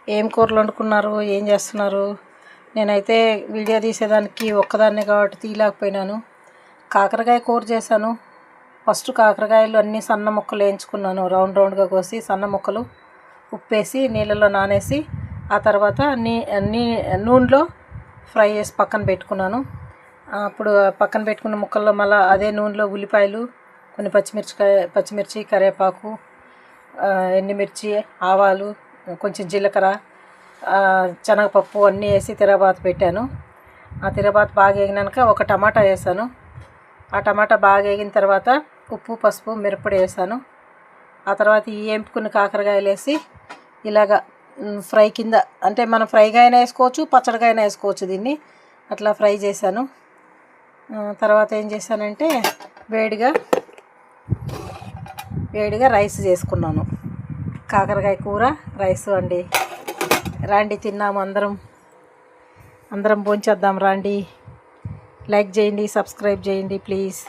ఏం కూరలు వండుకున్నారు, ఏం చేస్తున్నారు? నేనైతే వీడియో తీసేదానికి ఒక్కదాన్నే కాబట్టి తీయలేకపోయినాను. కాకరకాయ కూర చేశాను. ఫస్ట్ కాకరకాయలు అన్నీ సన్న ముక్కలు వేయించుకున్నాను, రౌండ్గా కోసి సన్న ముక్కలు ఉప్పేసి నీళ్ళలో నానేసి ఆ తర్వాత నూనెలో ఫ్రై చేసి పక్కన పెట్టుకున్నాను. అప్పుడు పక్కన పెట్టుకున్న ముక్కల్లో మళ్ళీ అదే నూనెలో ఉల్లిపాయలు, కొన్ని పచ్చిమిర్చి, కరివేపాకు, ఎండుమిర్చి, ఆవాలు, కొంచెం జీలకర్ర, శనగపప్పు అన్నీ వేసి తిరగబాత పెట్టాను. ఆ తిరగబాత బాగా వేగినాక ఒక టమాటా వేసాను. ఆ టమాటా బాగా వేగిన తర్వాత ఉప్పు, పసుపు, మిరప్పొడి వేసాను. ఆ తర్వాత ఈ వేపుకున్న కాకరకాయలు వేసి ఇలాగా ఫ్రై కింద, అంటే మనం ఫ్రైగా అయినా వేసుకోవచ్చు, పచ్చడిగా అయినా వేసుకోవచ్చు. దీన్ని అట్లా ఫ్రై చేశాను. తర్వాత ఏం చేశానంటే వేడిగా రైస్ చేసుకున్నాను. కాకరకాయ కూర, రైస్ అండి. రాండి తిన్నాము అందరం భోంచేద్దాం. రాండి, లైక్ చేయండి, సబ్స్క్రైబ్ చేయండి ప్లీజ్.